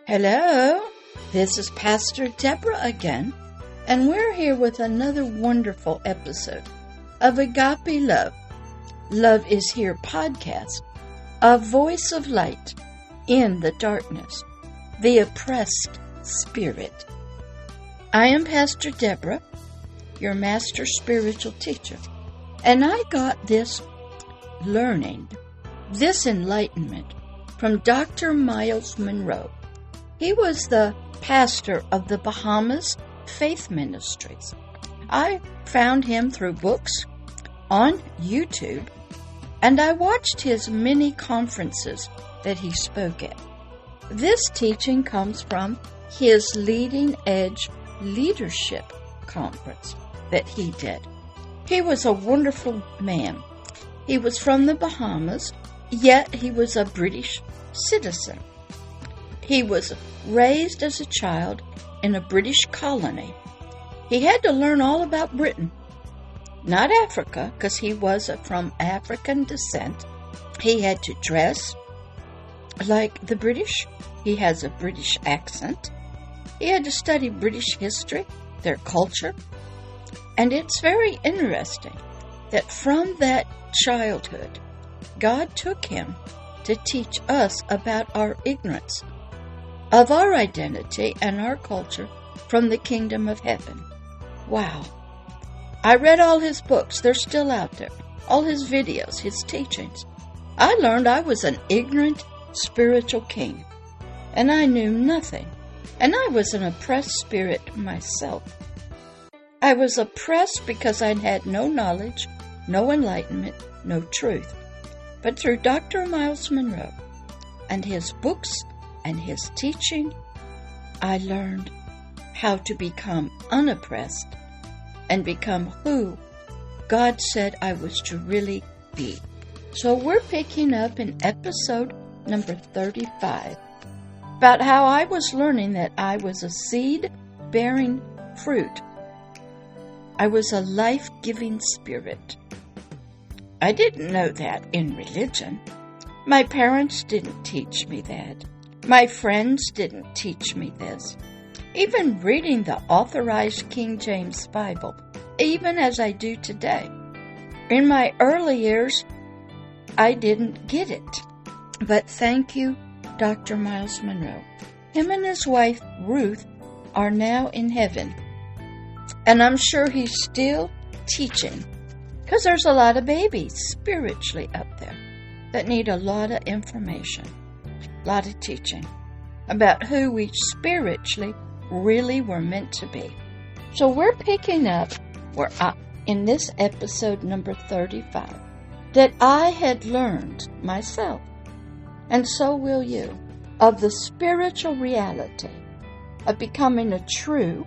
Hello, this is Pastor Deborah again, and we're here with another wonderful episode of Agape Love. Love is Here podcast, a voice of light in the darkness, the oppressed spirit. I am Pastor Deborah, your master spiritual teacher, and I got this learning, this enlightenment from Dr. Myles Munroe. He was the pastor of the Bahamas Faith Ministries. I found him through books on YouTube, and I watched his many conferences that he spoke at. This teaching comes from his Leading Edge Leadership Conference that he did. He was a wonderful man. He was from the Bahamas, yet he was a British citizen. He was raised as a child in a British colony. He had to learn all about Britain, not Africa, because he was from African descent. He had to dress like the British. He has a British accent. He had to study British history, their culture. And it's very interesting that from that childhood, God took him to teach us about our ignorance of our identity and our culture from the kingdom of heaven. Wow. I read all his books. They're still out there. All his videos, his teachings. I learned I was an ignorant spiritual king, and I knew nothing. And I was an oppressed spirit myself. I was oppressed because I'd had no knowledge, no enlightenment, no truth. But through Dr. Myles Munroe and his books and his teaching, I learned how to become unoppressed and become who God said I was to really be. So we're picking up in episode number 35 about how I was learning that I was a seed-bearing fruit. I was a life-giving spirit. I didn't know that in religion. My parents didn't teach me that. My friends didn't teach me this. Even reading the Authorized King James Bible, even as I do today. In my early years, I didn't get it. But thank you, Dr. Myles Munroe. Him and his wife, Ruth, are now in heaven. And I'm sure he's still teaching, because there's a lot of babies spiritually up there that need a lot of information. A lot of teaching about who we spiritually really were meant to be. So we're picking up in this episode number 35 that I had learned myself, and so will you, of the spiritual reality of becoming a true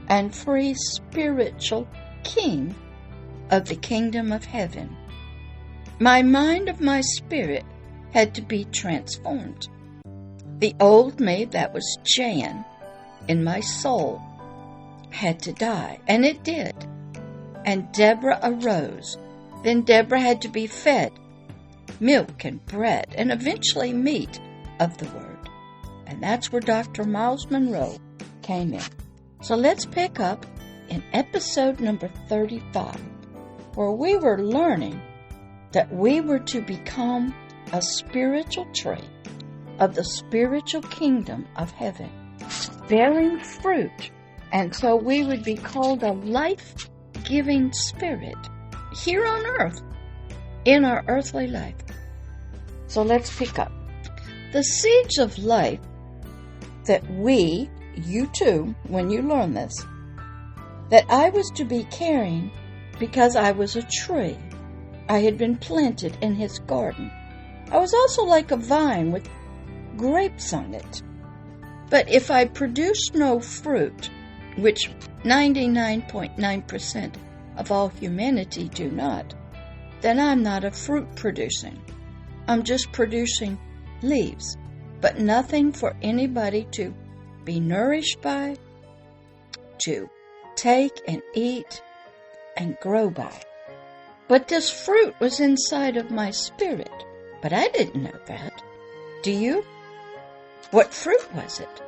and free spiritual king of the kingdom of heaven. My mind of my spirit had to be transformed. The old me that was Jan in my soul had to die, and it did. And Deborah arose. Then Deborah had to be fed milk and bread, and eventually meat of the word. And that's where Dr. Myles Munroe came in. So let's pick up in episode number 35, where we were learning that we were to become a spiritual tree of the spiritual kingdom of heaven, bearing fruit, and so we would be called a life-giving spirit here on earth, in our earthly life. So let's pick up. The seeds of life that you too, when you learn this, that I was to be carrying because I was a tree. I had been planted in his garden. I was also like a vine with grapes on it. But if I produce no fruit, which 99.9% of all humanity do not, then I'm not a fruit producing. I'm just producing leaves, but nothing for anybody to be nourished by, to take and eat and grow by. But this fruit was inside of my spirit, but I didn't know that. Do you? What fruit was it?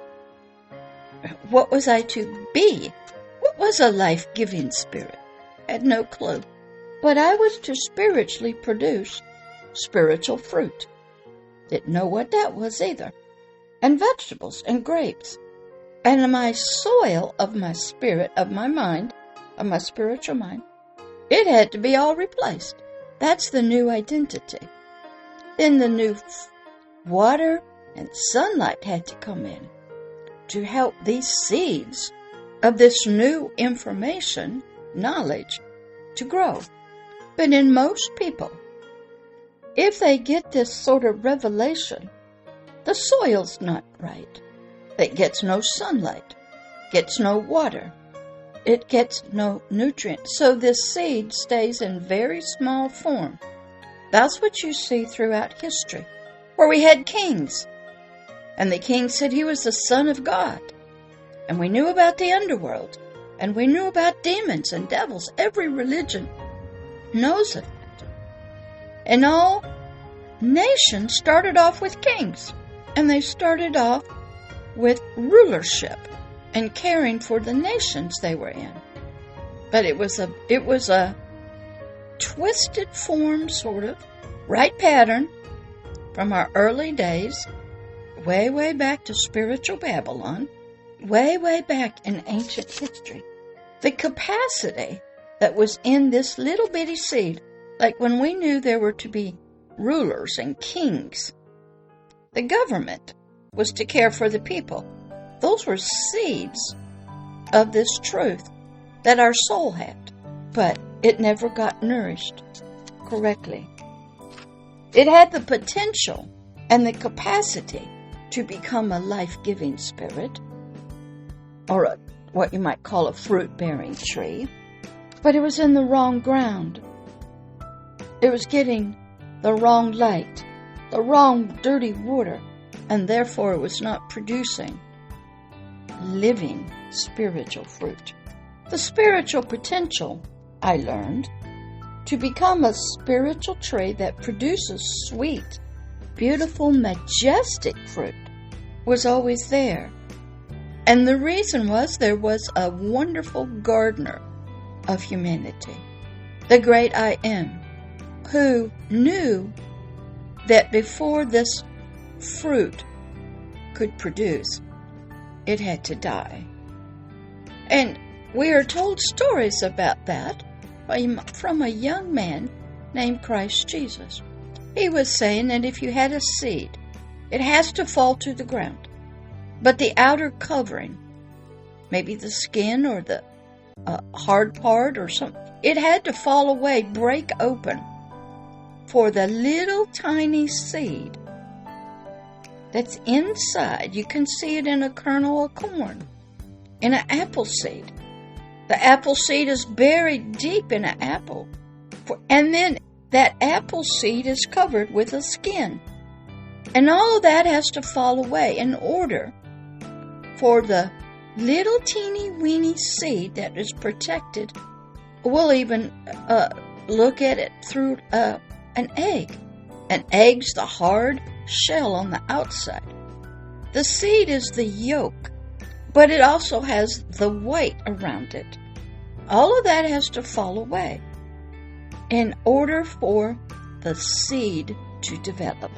What was I to be? What was a life-giving spirit? I had no clue. But I was to spiritually produce spiritual fruit. Didn't know what that was either. And vegetables and grapes. And my soil of my spirit, of my mind, of my spiritual mind, it had to be all replaced. That's the new identity. Then the new water and sunlight had to come in to help these seeds of this new information, knowledge, to grow. But in most people, if they get this sort of revelation, the soil's not right. It gets no sunlight, gets no water, it gets no nutrients. So this seed stays in very small form. That's what you see throughout history, where we had kings. And the king said he was the son of God. And we knew about the underworld. And we knew about demons and devils. Every religion knows of it. And all nations started off with kings. And they started off with rulership and caring for the nations they were in. But it was a twisted form, sort of, right pattern from our early days, way, way back to spiritual Babylon, way, way back in ancient history. The capacity that was in this little bitty seed, like when we knew there were to be rulers and kings, the government was to care for the people. Those were seeds of this truth that our soul had, but it never got nourished correctly. It had the potential and the capacity to become a life-giving spirit, or what you might call a fruit-bearing tree, but it was in the wrong ground. It was getting the wrong light, the wrong dirty water, and therefore it was not producing living spiritual fruit. The spiritual potential, I learned, to become a spiritual tree that produces sweet, beautiful, majestic fruit was always there. And the reason was there was a wonderful gardener of humanity, the great I Am, who knew that before this fruit could produce, it had to die. And we are told stories about that from a young man named Christ Jesus. He was saying that if you had a seed, it has to fall to the ground. But the outer covering, maybe the skin or the hard part or something, it had to fall away, break open, for the little tiny seed that's inside. You can see it in a kernel of corn, in an apple seed. The apple seed is buried deep in an apple. And then that apple seed is covered with a skin. And all of that has to fall away in order for the little teeny weeny seed that is protected. We'll even look at it through an egg. An egg's the hard shell on the outside. The seed is the yolk, but it also has the white around it. All of that has to fall away in order for the seed to develop.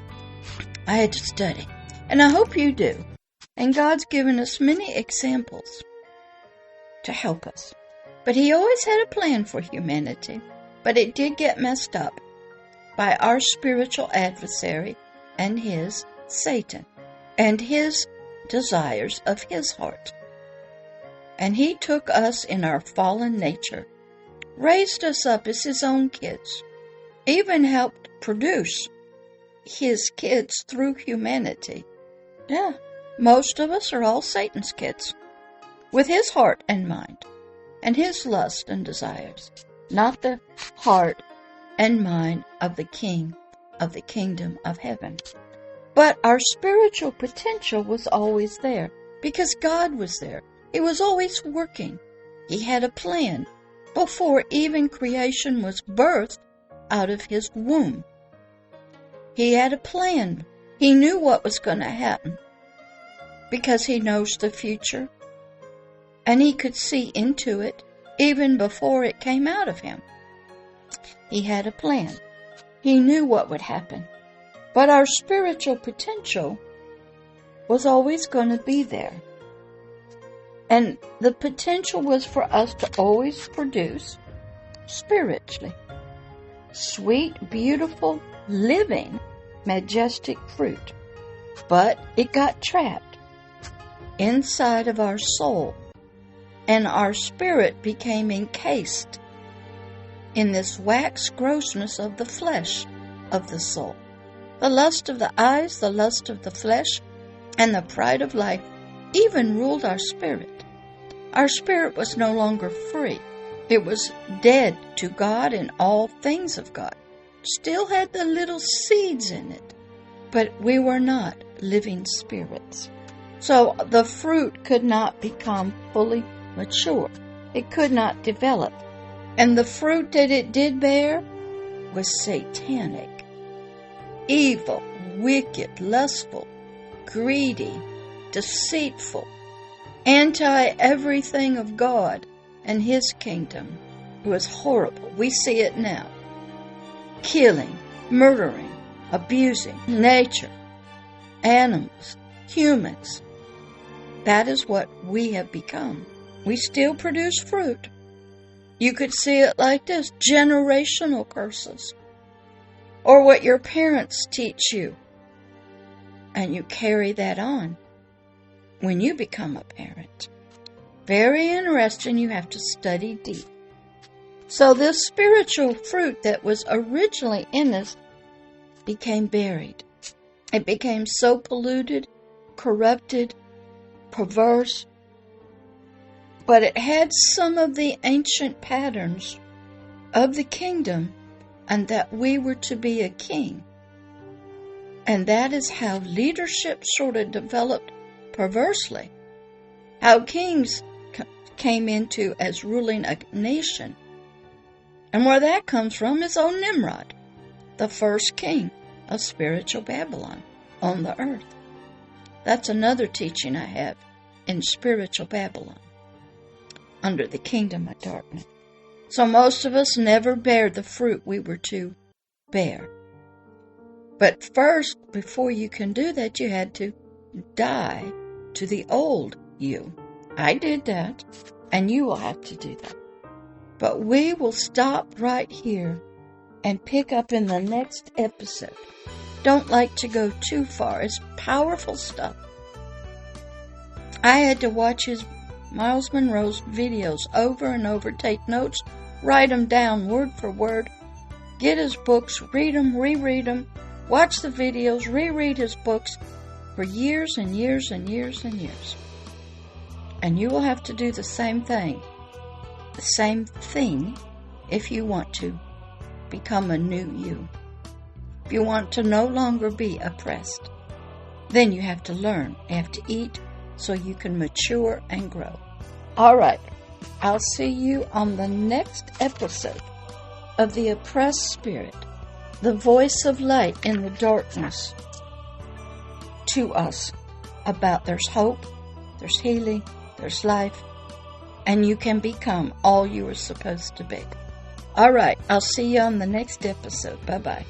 I had to study, and I hope you do. And God's given us many examples to help us. But He always had a plan for humanity, but it did get messed up by our spiritual adversary and his Satan and his desires of his heart. And he took us in our fallen nature, raised us up as his own kids, even helped produce his kids through humanity. Yeah, most of us are all Satan's kids, with his heart and mind, and his lust and desires, not the heart and mind of the King of the kingdom of heaven. But our spiritual potential was always there, because God was there. He was always working. He had a plan before even creation was birthed out of his womb. He had a plan. He knew what was going to happen. because he knows the future. And he could see into it even before it came out of him. He had a plan. He knew what would happen. But our spiritual potential was always going to be there. And the potential was for us to always produce spiritually sweet, beautiful, living, majestic fruit. But it got trapped inside of our soul, and our spirit became encased in this wax grossness of the flesh of the soul. The lust of the eyes, the lust of the flesh, and the pride of life even ruled our spirit. Our spirit was no longer free. It was dead to God and all things of God. Still had the little seeds in it, but we were not living spirits. So the fruit could not become fully mature. It could not develop. And the fruit that it did bear was satanic, evil, wicked, lustful, greedy, deceitful, anti-everything of God and His kingdom. It was horrible. We see it now. Killing, murdering, abusing nature, animals, humans. That is what we have become. We still produce fruit. You could see it like this: generational curses, or what your parents teach you. And you carry that on when you become a parent. Very interesting. You have to study deep. So this spiritual fruit that was originally in us became buried. It became so polluted, corrupted, perverse, but it had some of the ancient patterns of the kingdom, and that we were to be a king. And that is how leadership sort of developed perversely. How kings came into as ruling a nation. And where that comes from is on Nimrod, the first king of spiritual Babylon on the earth. That's another teaching I have in spiritual Babylon, under the kingdom of darkness. So most of us never bear the fruit we were to bear. But first, before you can do that, you had to die to the old you. I did that, and you will have to do that. But we will stop right here and pick up in the next episode. Don't like to go too far. It's powerful stuff. I had to watch Myles Munroe's videos over and over, take notes, write them down word for word, get his books, read them, reread them, watch the videos, reread his books for years and years and years and years. And you will have to do the same thing if you want to become a new you. If you want to no longer be oppressed, then you have to learn. You have to eat so you can mature and grow. All right, I'll see you on the next episode of The Oppressed Spirit, the voice of light in the darkness to us about there's hope, there's healing, there's life, and you can become all you were supposed to be. All right, I'll see you on the next episode. Bye-bye.